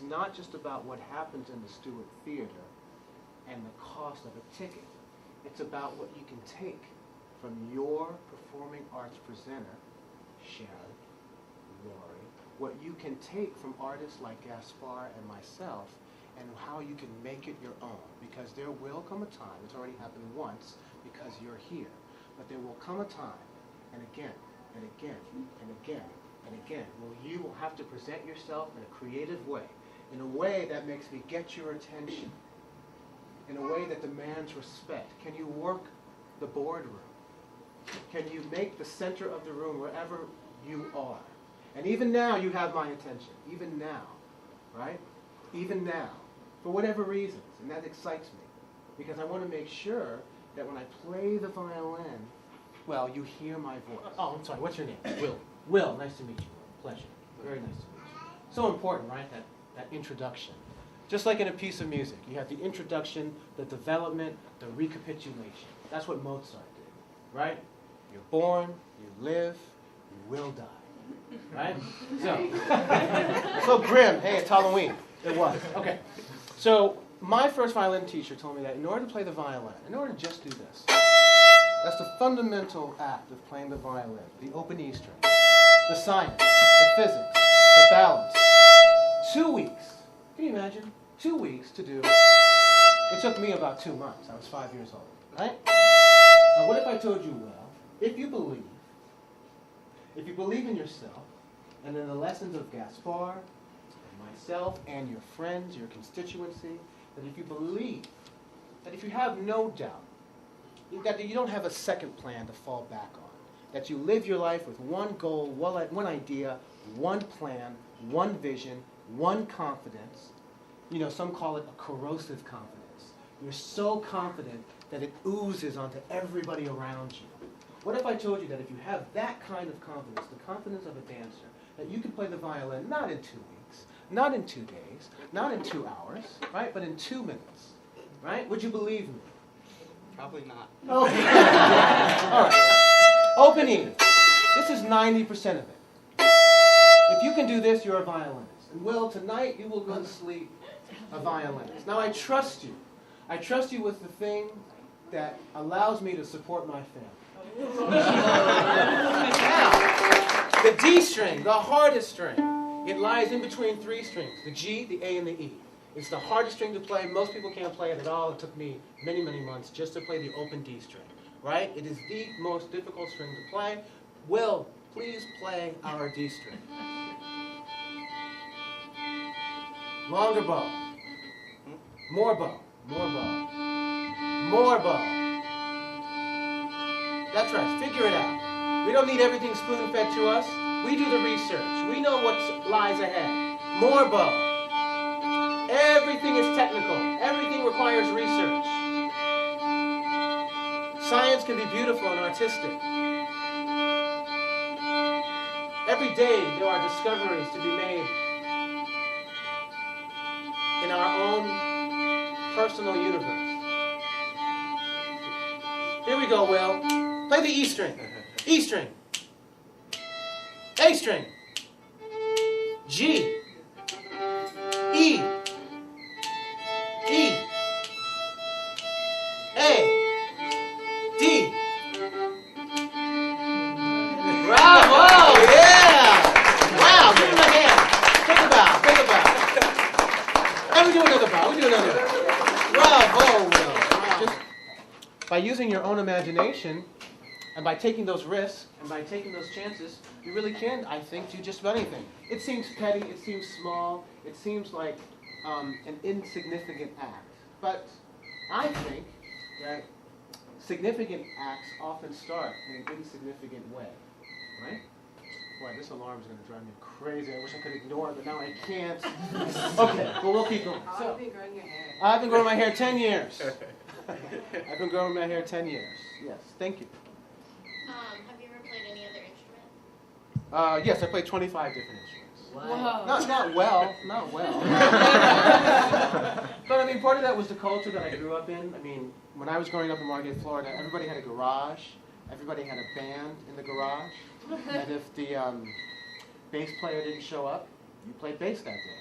not just about what happens in the Stewart Theater and the cost of a ticket. It's about what you can take from your performing arts presenter, Sharon, Lori, what you can take from artists like Gaspard and myself, and how you can make it your own. Because there will come a time, it's already happened once because you're here, but there will come a time, and again, and again, and again, and again, where you will have to present yourself in a creative way, in a way that makes me get your attention, in a way that demands respect. Can you work the boardroom? Can you make the center of the room wherever you are? And even now you have my attention, even now, right? Even now, for whatever reasons, and that excites me, because I want to make sure that when I play the violin, well, you hear my voice. Oh, I'm sorry, what's your name? Will. Will, nice to meet you. Pleasure. Very nice to meet you. So important, right, that introduction. Just like in a piece of music, you have the introduction, the development, the recapitulation. That's what Mozart did, right? You're born, you live, you will die, right? So grim. Hey, it's Halloween. It was. Okay. So my first violin teacher told me that in order to play the violin, in order to just do this, that's the fundamental act of playing the violin, the open E string, the science, the physics, the balance. 2 weeks. Can you imagine? 2 weeks to do. It took me about 2 months. I was 5 years old, right? Now what if I told you, well, if you believe in yourself, and in the lessons of Gaspard, and myself, and your friends, your constituency, that if you believe, that if you have no doubt, that you don't have a second plan to fall back on, that you live your life with one goal, one idea, one plan, one vision, one confidence. You know, some call it a corrosive confidence. You're so confident that it oozes onto everybody around you. What if I told you that if you have that kind of confidence, the confidence of a dancer, that you can play the violin not in 2 weeks, not in 2 days, not in 2 hours, right, but in 2 minutes, right? Would you believe me? Probably not. Okay. All right. Open E. This is 90% of it. If you can do this, you're a violinist. And Will, tonight you will go to sleep a violinist. Now I trust you. I trust you with the thing that allows me to support my family. Now, the D string, the hardest string, it lies in between 3 strings, the G, the A, and the E. It's the hardest string to play. Most people can't play it at all. It took me many, many months just to play the open D string, right? It is the most difficult string to play. Will, please play our D string. Longer bow. More bow. More bow. More bow. That's right. Figure it out. We don't need everything spoon-fed to us. We do the research. We know what lies ahead. More bow. Everything is technical. Everything requires research. Science can be beautiful and artistic. Every day there are discoveries to be made in our own personal universe. Here we go, Will. Play the E string. E string. A string. G. E. E. A. D. Bravo! Yeah! Wow! Give me my hand. Take a bow. Take a bow. And we do another bow. We do another bow. Bravo, Will. Just by using your own imagination, and by taking those risks, and by taking those chances, you really can, I think, do just about anything. It seems petty. It seems small. It seems like an insignificant act. But I think that significant acts often start in an insignificant way, right? Boy, this alarm is going to drive me crazy. I wish I could ignore it, but now I can't. Okay, well, we'll keep going. How long have you been growing your hair? I've been growing my hair 10 years. I've been growing my hair 10 years. Yes, thank you. Have you ever played any other instrument? Yes, I played 25 different instruments. Wow. Not well. But I mean, part of that was the culture that I grew up in. I mean, when I was growing up in Margate, Florida, everybody had a garage. Everybody had a band in the garage. And if the bass player didn't show up, you played bass that day.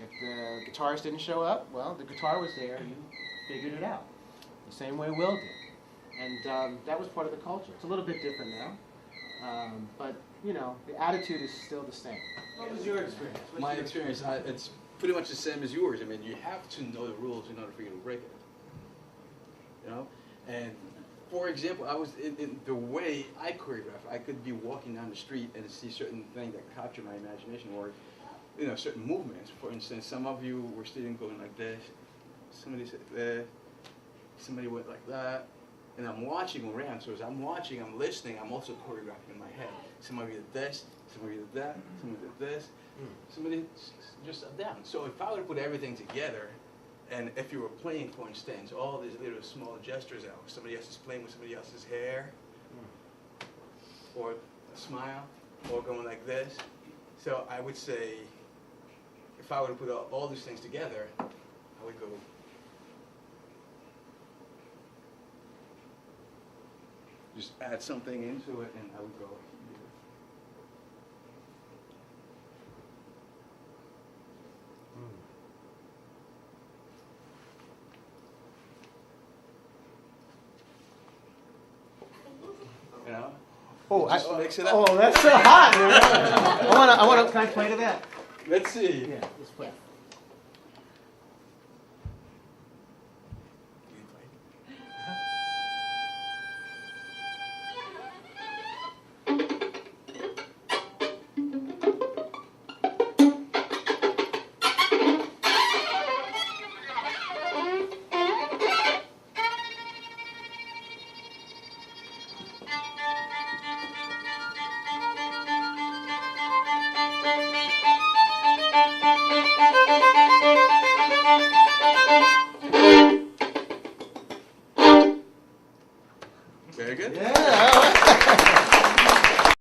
If the the guitarist didn't show up, well, the guitar was there, you figured it out. The same way Will did. And that was part of the culture. It's a little bit different now, but you know, the attitude is still the same. What was your experience? My experience, it's pretty much the same as yours. I mean, you have to know the rules in order for you to break it. You know? And for example, I was in the way I choreograph, I could be walking down the street and see certain things that capture my imagination, or you know, certain movements. For instance, some of you were sitting going like this, somebody said there, somebody went like that, and I'm watching around. So as I'm watching, I'm listening, I'm also choreographing in my head. Somebody did this, somebody did that, somebody did this, somebody just sat down. So if I were to put everything together, and if you were playing, for instance, all these little small gestures out, somebody else is playing with somebody else's hair, or a smile, or going like this. So I would say, if I were to put all these things together, I would go. Just add something into it, and I would go here. You know? Oh, mix it up. Oh, that's so hot! I want to. Can I play to that? Let's see. Yeah, let's play. Very good. Yeah.